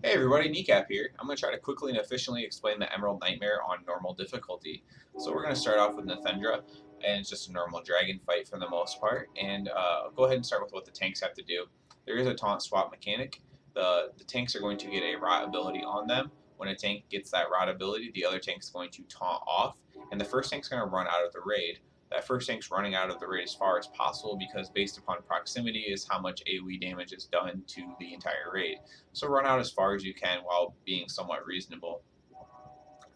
Hey everybody, Kneecap here. I'm going to try to quickly and efficiently explain the Emerald Nightmare on normal difficulty. So we're going to start off with Nathendra, and it's just a normal dragon fight for the most part. And I'll go ahead and start with what the tanks have to do. There is a taunt swap mechanic. The tanks are going to get a rot ability on them. When a tank gets that rot ability, the other tank is going to taunt off, and the first tank's going to run out of the raid. That first tank's running out of the raid as far as possible because based upon proximity is how much AoE damage is done to the entire raid. So run out as far as you can while being somewhat reasonable.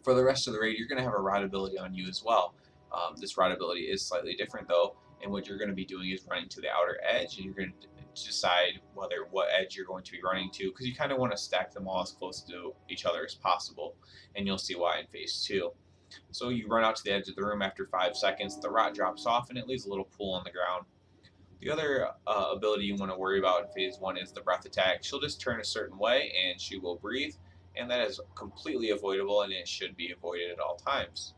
For the rest of the raid, you're going to have a rod ability on you as well. This rod ability is slightly different though, and what you're going to be doing is running to the outer edge, and you're going to decide what edge you're going to be running to, because you kind of want to stack them all as close to each other as possible, and you'll see why in phase 2. So you run out to the edge of the room after 5 seconds, the rot drops off, and it leaves a little pool on the ground. The other ability you want to worry about in phase 1 is the breath attack. She'll just turn a certain way and she will breathe, and that is completely avoidable and it should be avoided at all times.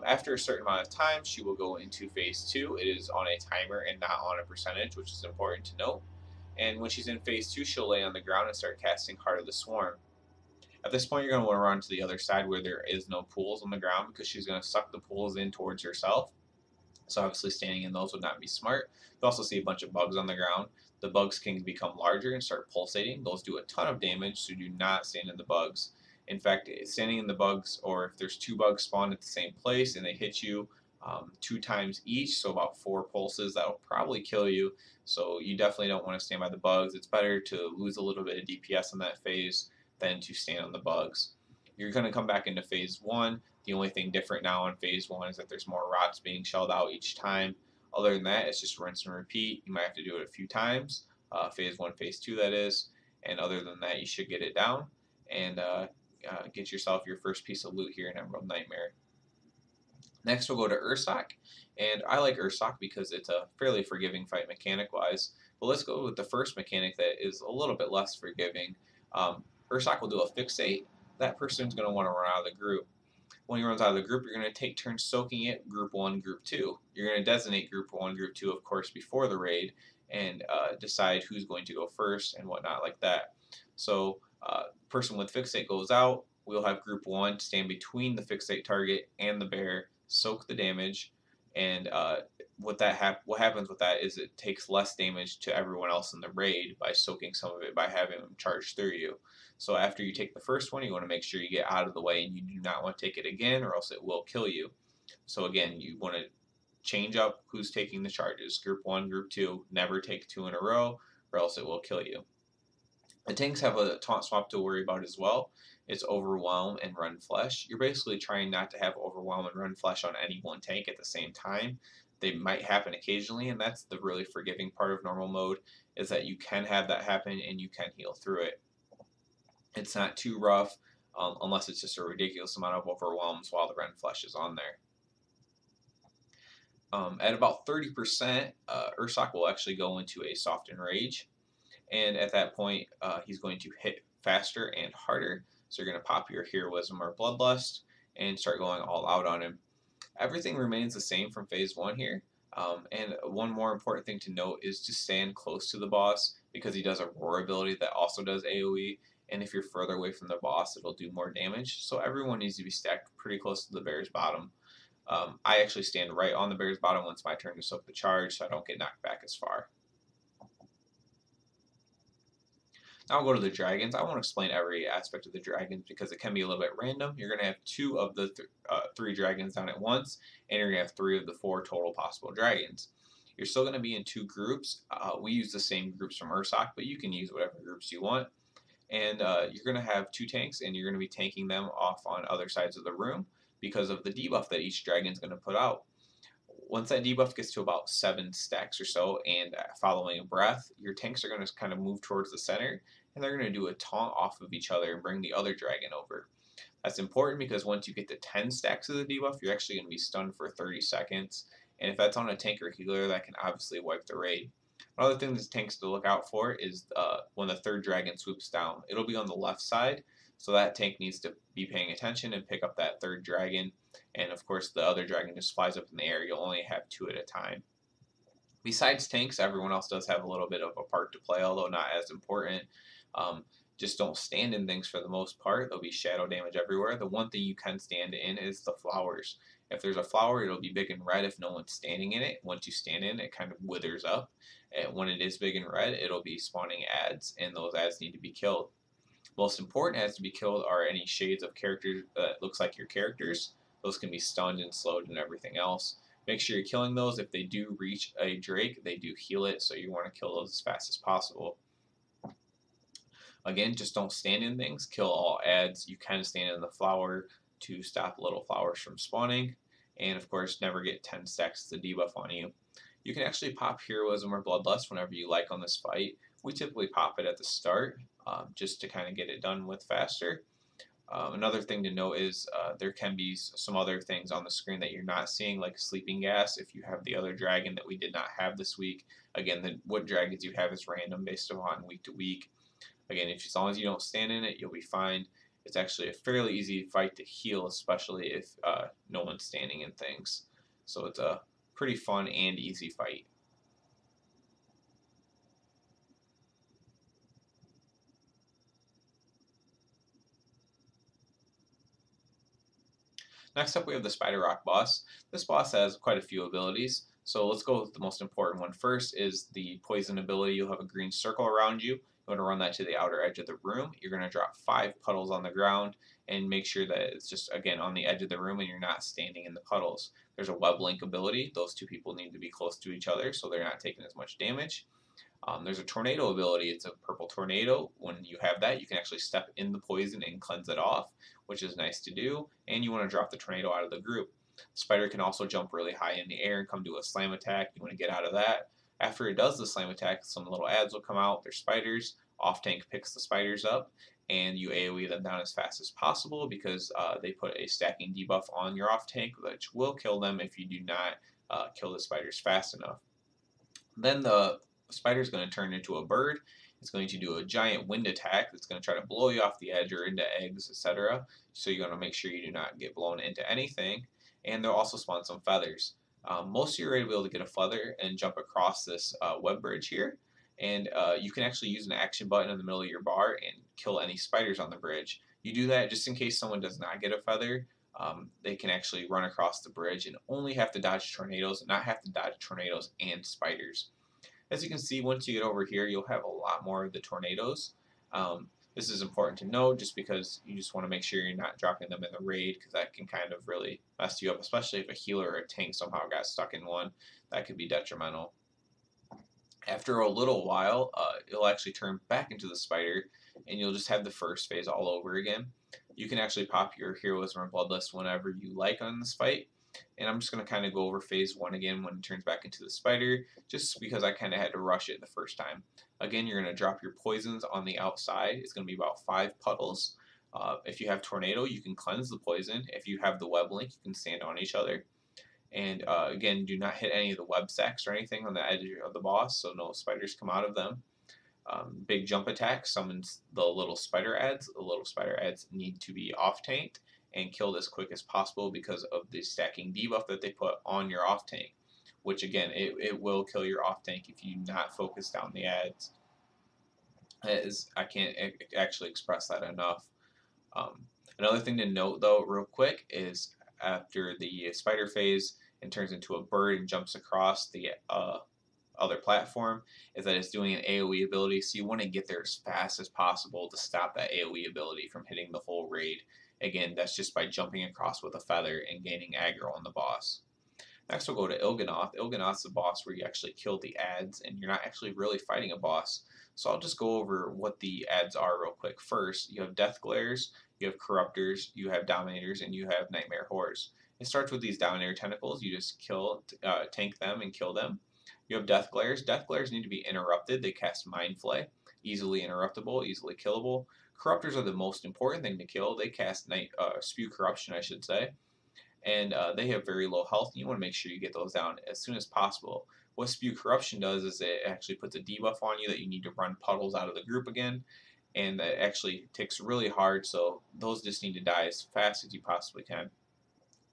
After a certain amount of time, she will go into phase 2. It is on a timer and not on a percentage, which is important to note. And when she's in phase 2, she'll lay on the ground and start casting Heart of the Swarm. At this point, you're going to want to run to the other side where there is no pools on the ground because she's going to suck the pools in towards herself. So obviously standing in those would not be smart. You also see a bunch of bugs on the ground. The bugs can become larger and start pulsating. Those do a ton of damage, so do not stand in the bugs. In fact, standing in the bugs, or if there's two bugs spawned at the same place and they hit you 2 times each, so about 4 pulses, that will probably kill you. So you definitely don't want to stand by the bugs. It's better to lose a little bit of DPS in that phase than to stand on the bugs. You're going to come back into phase 1. The only thing different now in phase 1 is that there's more rods being shelled out each time. Other than that, it's just rinse and repeat. You might have to do it a few times. Phase 1, phase 2, that is. And other than that, you should get it down and get yourself your first piece of loot here in Emerald Nightmare. Next, we'll go to Ursoc. And I like Ursoc because it's a fairly forgiving fight mechanic-wise. But let's go with the first mechanic that is a little bit less forgiving. Ursoc will do a fixate. That person's going to want to run out of the group. When he runs out of the group, you're going to take turns soaking it, group 1, group 2. You're going to designate group 1, group 2, of course, before the raid, and decide who's going to go first and whatnot like that. So, person with fixate goes out. We'll have group 1 stand between the fixate target and the bear, soak the damage, and what happens with that is it takes less damage to everyone else in the raid by soaking some of it by having them charge through you. So after you take the first one, you want to make sure you get out of the way and you do not want to take it again or else it will kill you. So again, you want to change up who's taking the charges. Group 1, Group 2, never take 2 in a row or else it will kill you. The tanks have a taunt swap to worry about as well. It's Overwhelm and Run Flesh. You're basically trying not to have Overwhelm and Run Flesh on any one tank at the same time. They might happen occasionally, and that's the really forgiving part of normal mode, is that you can have that happen and you can heal through it. It's not too rough unless it's just a ridiculous amount of overwhelms while the Ren Flesh is on there. At about 30%, Ursoc will actually go into a Soft Enrage, and at that point, he's going to hit faster and harder. So you're going to pop your Heroism or Bloodlust and start going all out on him. Everything remains the same from phase 1 here. And one more important thing to note is to stand close to the boss because he does a roar ability that also does AoE. And if you're further away from the boss, it'll do more damage. So everyone needs to be stacked pretty close to the bear's bottom. I actually stand right on the bear's bottom when it's my turn to soak the charge so I don't get knocked back as far. Now I'll go to the dragons. I won't explain every aspect of the dragons because it can be a little bit random. You're going to have 2 of the 3 dragons down at once, and you're going to have 3 of the 4 total possible dragons. You're still going to be in 2 groups. We use the same groups from Ursoc, but you can use whatever groups you want. And you're going to have 2 tanks, and you're going to be tanking them off on other sides of the room because of the debuff that each dragon is going to put out. Once that debuff gets to about 7 stacks or so and following a breath, your tanks are going to kind of move towards the center and they're going to do a taunt off of each other and bring the other dragon over. That's important because once you get to 10 stacks of the debuff, you're actually going to be stunned for 30 seconds. And if that's on a tank or healer, that can obviously wipe the raid. Another thing this tanks to look out for is when the 3rd dragon swoops down. It'll be on the left side, so that tank needs to be paying attention and pick up that 3rd dragon. And of course, the other dragon just flies up in the air. You'll only have 2 at a time. Besides tanks, everyone else does have a little bit of a part to play, although not as important. Just don't stand in things for the most part. There'll be shadow damage everywhere. The one thing you can stand in is the flowers. If there's a flower, it'll be big and red if no one's standing in it. Once you stand in it, it kind of withers up. And when it is big and red, it'll be spawning ads, and those ads need to be killed. Most important ads to be killed are any shades of characters that looks like your characters. Those can be stunned and slowed and everything else. Make sure you're killing those. If they do reach a Drake, they do heal it, so you want to kill those as fast as possible. Again, just don't stand in things. Kill all ads. You can stand in the flower to stop little flowers from spawning. And of course, never get 10 stacks as a debuff on you. You can actually pop Heroism or Bloodlust whenever you like on this fight. We typically pop it at the start just to kind of get it done with faster. Another thing to note is there can be some other things on the screen that you're not seeing, like sleeping gas. If you have the other dragon that we did not have this week, again, what dragons you have is random based on week to week. Again, as long as you don't stand in it, you'll be fine. It's actually a fairly easy fight to heal, especially if no one's standing in things. So it's a pretty fun and easy fight. Next up, we have the Spider Rock boss. This boss has quite a few abilities, so let's go with the most important one first. Is the poison ability. You'll have a green circle around you. You want to run that to the outer edge of the room. You're going to drop 5 puddles on the ground and make sure that it's just, again, on the edge of the room and you're not standing in the puddles. There's a web link ability. Those two people need to be close to each other so they're not taking as much damage. There's a tornado ability. It's a purple tornado. When you have that, you can actually step in the poison and cleanse it off, which is nice to do. And you want to drop the tornado out of the group. Spider can also jump really high in the air and come to a slam attack. You want to get out of that. After it does the slam attack, some little ads will come out. They're spiders. Off tank picks the spiders up, and you AoE them down as fast as possible because they put a stacking debuff on your off tank, which will kill them if you do not kill the spiders fast enough. Then the spider is going to turn into a bird. It's going to do a giant wind attack that's going to try to blow you off the edge or into eggs, etc. So you're going to make sure you do not get blown into anything. And they'll also spawn some feathers. Most of you are able to be able to get a feather and jump across this web bridge here. And you can actually use an action button in the middle of your bar and kill any spiders on the bridge. You do that just in case someone does not get a feather. They can actually run across the bridge and only have to dodge tornadoes, not have to dodge tornadoes and spiders. As you can see, once you get over here, you'll have a lot more of the tornadoes. This is important to know just because you just want to make sure you're not dropping them in the raid because that can kind of really mess you up, especially if a healer or a tank somehow got stuck in one. That could be detrimental. After a little while, it'll actually turn back into the spider and you'll just have the first phase all over again. You can actually pop your Heroism or Bloodlust whenever you like on this fight. And I'm just going to kind of go over phase 1 again when it turns back into the spider, just because I kind of had to rush it the first time. Again, you're going to drop your poisons on the outside. It's going to be about 5 puddles. If you have Tornado, you can cleanse the poison. If you have the web link, you can stand on each other. And again, do not hit any of the web sacks or anything on the edge of the boss, so no spiders come out of them. Big jump attack summons the little spider ads. The little spider ads need to be off tanked and killed as quick as possible because of the stacking debuff that they put on your off tank, which again, it will kill your off tank if you not focus down the ads. I can't actually express that enough. Another thing to note though, real quick, is after the spider phase and turns into a bird and jumps across the other platform, is that it's doing an AoE ability, so you want to get there as fast as possible to stop that AoE ability from hitting the whole raid. Again, that's just by jumping across with a feather and gaining aggro on the boss. Next, we'll go to Il'gynoth. Il'gynoth's the boss where you actually kill the ads, and you're not actually really fighting a boss. So I'll just go over what the ads are real quick. First, you have Death Glares, you have Corruptors, you have Dominators, and you have Nightmare Horrors. It starts with these Dominator Tentacles. You just tank them and kill them. You have Death Glares. Death Glares need to be interrupted. They cast Mind Flay, easily interruptible, easily killable. Corruptors are the most important thing to kill. They cast Spew Corruption, I should say. And they have very low health. And you want to make sure you get those down as soon as possible. What Spew Corruption does is it actually puts a debuff on you that you need to run puddles out of the group again. And that actually ticks really hard, so those just need to die as fast as you possibly can.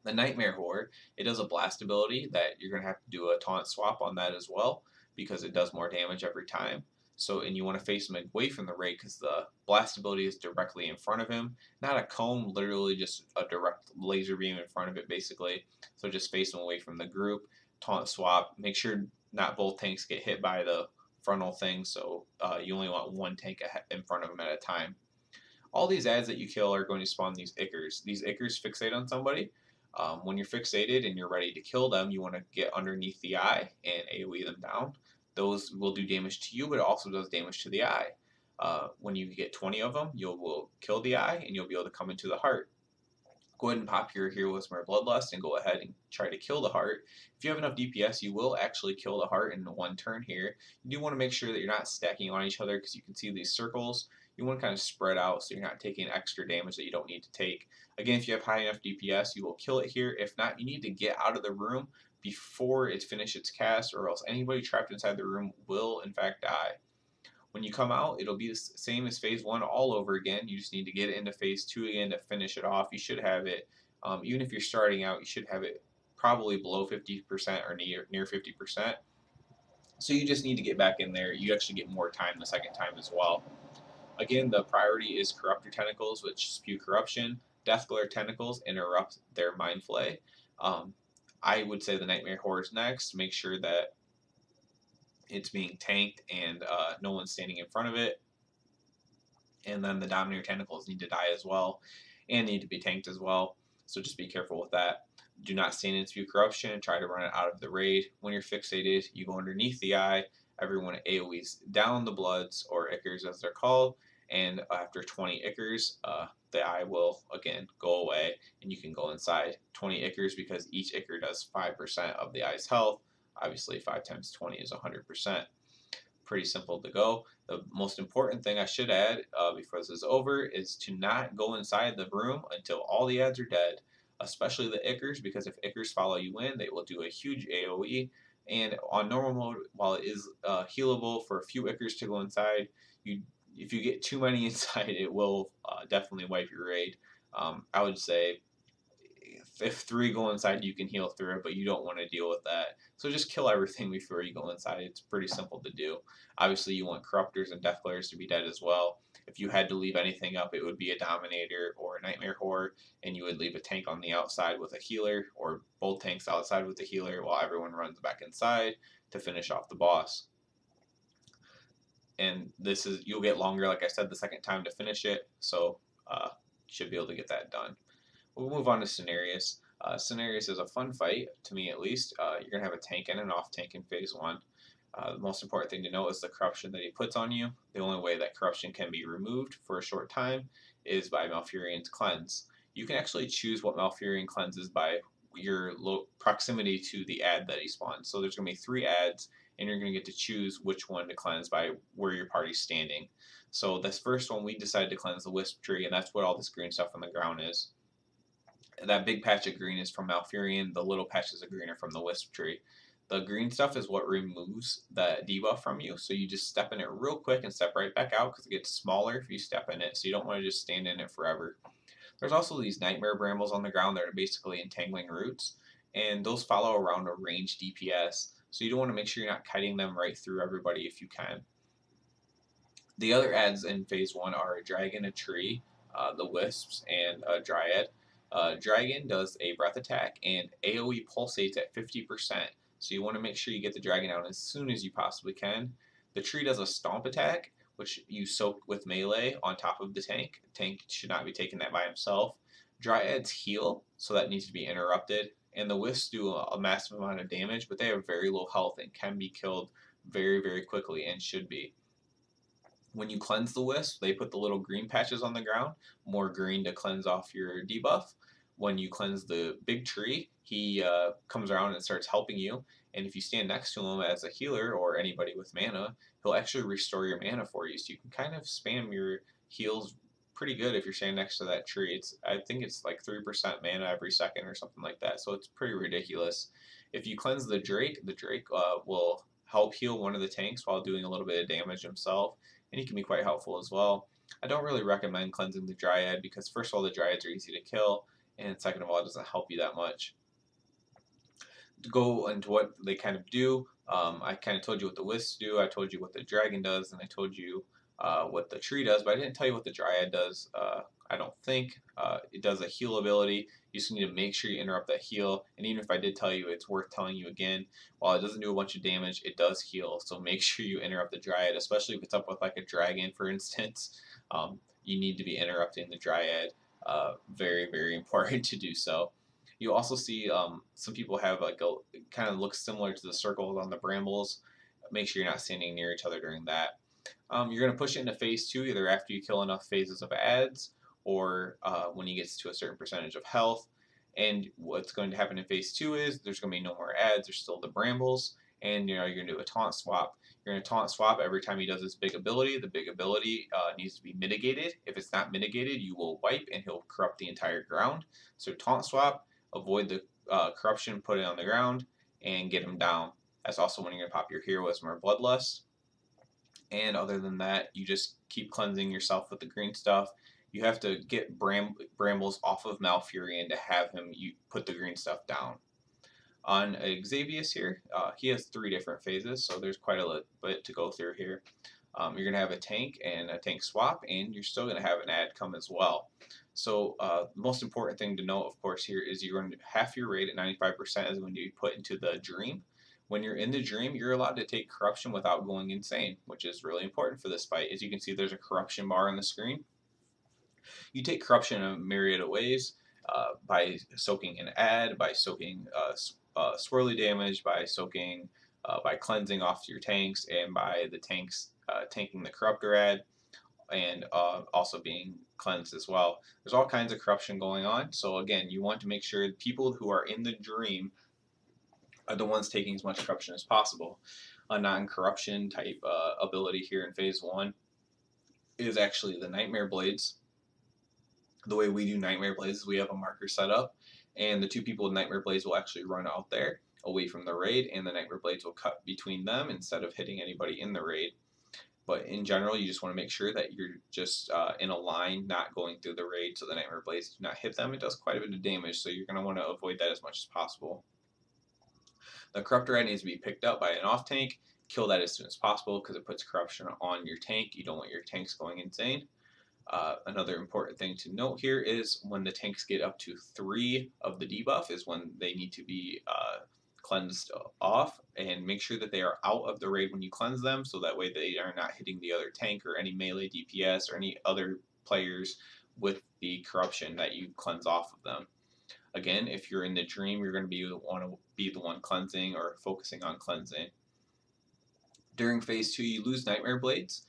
The Nightmare Horde, it does a blast ability that you're going to have to do a taunt swap on that as well because it does more damage every time. So, and you want to face him away from the raid because the blast ability is directly in front of him. Not a comb, literally just a direct laser beam in front of it, basically. So just face him away from the group. Taunt swap. Make sure not both tanks get hit by the frontal thing. So you only want one tank in front of him at a time. All these ads that you kill are going to spawn these Ichors. These Ichors fixate on somebody. When you're fixated and you're ready to kill them, you want to get underneath the eye and AoE them down. Those will do damage to you, but it also does damage to the eye. When you get 20 of them, you will kill the eye and you'll be able to come into the heart. Go ahead and pop your Hero Whisperer Bloodlust and go ahead and try to kill the heart. If you have enough DPS, you will actually kill the heart in one turn here. You do want to make sure that you're not stacking on each other because you can see these circles. You want to kind of spread out so you're not taking extra damage that you don't need to take. Again, if you have high enough DPS, you will kill it here. If not, you need to get out of the room before it finishes its cast, or else anybody trapped inside the room will in fact die. When you come out, it'll be the same as phase 1 all over again. You just need to get into phase 2 again to finish it off. You should have it, even if you're starting out, you should have it probably below 50% or near 50%. So you just need to get back in there. You actually get more time the second time as well. Again, the priority is Corruptor Tentacles, which spew corruption. Deathglare Tentacles interrupt their Mind Flay. I would say the Nightmare Horde is next. Make sure that it's being tanked and no one's standing in front of it. And then the Dominator Tentacles need to die as well and need to be tanked as well. So just be careful with that. Do not stand in Spew Corruption and try to run it out of the raid. When you're fixated, you go underneath the eye. Everyone AoEs down the Bloods, or Ichors as they're called, and after 20 Ichors, the eye will again go away and you can go inside. 20 Ichors because each Ichor does 5% of the eye's health. Obviously 5 times 20 is 100%. Pretty simple to go. The most important thing I should add before this is over is to not go inside the room until all the ads are dead, especially the Ichors, because if Ichors follow you in, they will do a huge AoE. And on normal mode, while it is healable for a few Ichors to go inside, if you get too many inside, it will definitely wipe your raid. I would say if 3 go inside, you can heal through it, but you don't want to deal with that. So just kill everything before you go inside. It's pretty simple to do. Obviously, you want Corruptors and Deathglares to be dead as well. If you had to leave anything up, it would be a Dominator or a Nightmare Horde, and you would leave a tank on the outside with a healer, or both tanks outside with a healer while everyone runs back inside to finish off the boss. And you'll get longer, like I said, the second time to finish it, so should be able to get that done. We'll move on to Cinereus. Cinereus is a fun fight, to me at least. You're going to have a tank and an off tank in phase 1. The most important thing to know is the corruption that he puts on you. The only way that corruption can be removed for a short time is by Malfurion's Cleanse. You can actually choose what Malfurion cleanses by your proximity to the ad that he spawns. So there's going to be 3 ads, and you're going to get to choose which one to cleanse by where your party's standing. So this first one, we decided to cleanse the Wisp Tree, and that's what all this green stuff on the ground is. That big patch of green is from Malfurion, the little patches of green are from the Wisp Tree. The green stuff is what removes the debuff from you, so you just step in it real quick and step right back out because it gets smaller if you step in it, so you don't want to just stand in it forever. There's also these Nightmare Brambles on the ground that are basically entangling roots, and those follow around a ranged DPS, so you don't want to make sure you're not kiting them right through everybody if you can. The other ads in phase 1 are a dragon, a tree, the wisps, and a dryad. Dragon does a breath attack and AoE pulsates at 50%, so you want to make sure you get the dragon out as soon as you possibly can. The tree does a stomp attack, which you soak with melee on top of the tank. The tank should not be taking that by himself. Dryads heal, so that needs to be interrupted. And the wisps do a massive amount of damage, but they have very low health and can be killed very, very quickly and should be. When you cleanse the wisp, they put the little green patches on the ground, more green to cleanse off your debuff. When you cleanse the big tree, he comes around and starts helping you. And if you stand next to him as a healer or anybody with mana, he'll actually restore your mana for you. So you can kind of spam your heals pretty good if you're standing next to that tree. I think it's like 3% mana every second or something like that. So it's pretty ridiculous. If you cleanse the Drake will help heal one of the tanks while doing a little bit of damage himself, and he can be quite helpful as well. I don't really recommend cleansing the Dryad because first of all, the Dryads are easy to kill, and second of all, it doesn't help you that much. To go into what they kind of do, I kind of told you what the wisps do, I told you what the dragon does, and I told you what the tree does, but I didn't tell you what the dryad does. I don't think. It does a heal ability. You just need to make sure you interrupt that heal, and even if I did tell you, it's worth telling you again. While it doesn't do a bunch of damage, it does heal, so make sure you interrupt the dryad, especially if it's up with like a dragon, for instance. You need to be interrupting the dryad. Very, very important to do so. You also see some people have like a kind of looks similar to the circles on the brambles. Make sure you're not standing near each other during that. You're going to push it into phase 2 either after you kill enough phases of ads or when he gets to a certain percentage of health. And what's going to happen in phase 2 is there's going to be no more ads, there's still the brambles, and you're going to do a taunt swap. You're going to taunt swap every time he does his big ability. The big ability needs to be mitigated. If it's not mitigated, you will wipe and he'll corrupt the entire ground. So taunt swap, avoid the corruption, put it on the ground, and get him down. That's also when you're going to pop your Heroism or Bloodlust. And other than that, you just keep cleansing yourself with the green stuff. You have to get Brambles off of Malfurion to have him put the green stuff down. On Xavier Seer, he has 3 different phases, so there's quite a bit to go through here. You're going to have a tank and a tank swap, and you're still going to have an ad come as well. So the most important thing to note, of course, here is you're going to half your raid at 95% is going to be put into the dream. When you're in the dream, you're allowed to take corruption without going insane, which is really important for this fight. As you can see, there's a corruption bar on the screen. You take corruption in a myriad of ways, by soaking an ad, by soaking swirly damage, by soaking, by cleansing off your tanks, and by the tanks tanking the corruptor ad, and also being cleansed as well. There's all kinds of corruption going on. So again, you want to make sure people who are in the dream are the ones taking as much corruption as possible. A non-corruption type ability here in phase 1 is actually the Nightmare Blades. The way we do Nightmare Blades is we have a marker set up, and the 2 people with Nightmare Blades will actually run out there away from the raid, and the Nightmare Blades will cut between them instead of hitting anybody in the raid. But in general, you just want to make sure that you're just in a line, not going through the raid, so the Nightmare Blades do not hit them. It does quite a bit of damage, so you're going to want to avoid that as much as possible. The corruptor ad needs to be picked up by an off tank. Kill that as soon as possible because it puts corruption on your tank. You don't want your tanks going insane. Another important thing to note here is when the tanks get up to 3 of the debuff is when they need to be cleansed off, and make sure that they are out of the raid when you cleanse them, so that way they are not hitting the other tank or any melee DPS or any other players with the corruption that you cleanse off of them. Again, if you're in the dream, you're going to want to be the one cleansing or focusing on cleansing. During phase 2, you lose Nightmare Blades.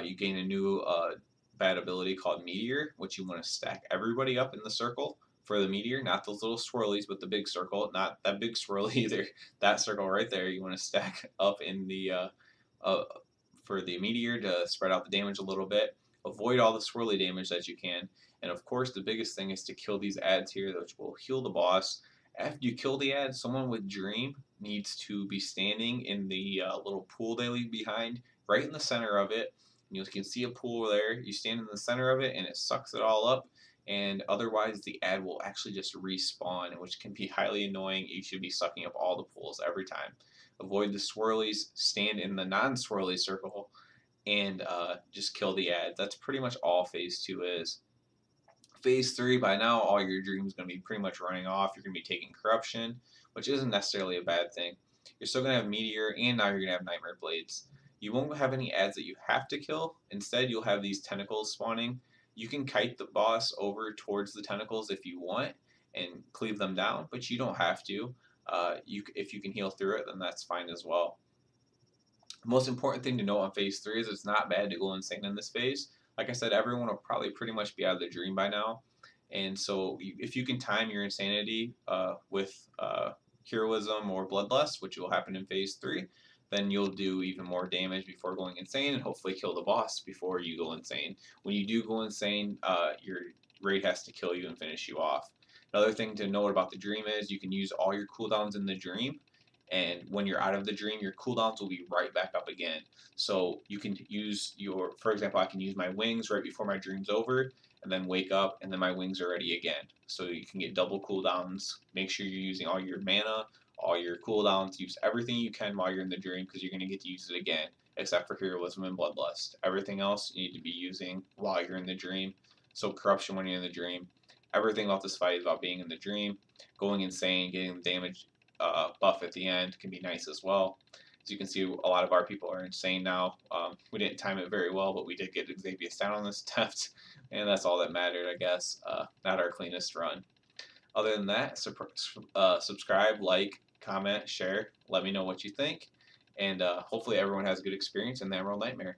You gain a new bad ability called Meteor, which you want to stack everybody up in the circle for the Meteor, not those little swirlies, but the big circle, not that big swirly either. That circle right there, you want to stack up in the for the Meteor to spread out the damage a little bit. Avoid all the swirly damage that you can. And of course, the biggest thing is to kill these ads here, which will heal the boss. After you kill the ad, someone with Dream needs to be standing in the little pool they leave behind, right in the center of it. You can see a pool there. You stand in the center of it, and it sucks it all up. And otherwise, the ad will actually just respawn, which can be highly annoying. You should be sucking up all the pools every time. Avoid the swirlies. Stand in the non-swirly circle, and just kill the ad. That's pretty much all phase 2 is. Phase 3, by now, all your dreams going to be pretty much running off. You're going to be taking corruption, which isn't necessarily a bad thing. You're still going to have Meteor, and now you're going to have Nightmare Blades. You won't have any ads that you have to kill. Instead, you'll have these tentacles spawning. You can kite the boss over towards the tentacles if you want and cleave them down, but you don't have to. If you can heal through it, then that's fine as well. The most important thing to note on phase 3 is it's not bad to go insane in this phase. Like I said, everyone will probably pretty much be out of the dream by now. And so if you can time your insanity with heroism or bloodlust, which will happen in phase 3, then you'll do even more damage before going insane and hopefully kill the boss before you go insane. When you do go insane, your raid has to kill you and finish you off. Another thing to note about the dream is you can use all your cooldowns in the dream, and when you're out of the dream, your cooldowns will be right back up again. So you can use for example, I can use my wings right before my dream's over, and then wake up, and then my wings are ready again. So you can get double cooldowns. Make sure you're using all your mana, all your cooldowns, use everything you can while you're in the dream because you're going to get to use it again, except for heroism and bloodlust. Everything else you need to be using while you're in the dream. So corruption when you're in the dream. Everything about this fight is about being in the dream. Going insane, getting the damage buff at the end can be nice as well. As you can see, a lot of our people are insane now. We didn't time it very well, but we did get Xavier down on this theft, and that's all that mattered, I guess. Not our cleanest run. Other than that, subscribe, like, comment, share. Let me know what you think, and hopefully everyone has a good experience in the Emerald Nightmare.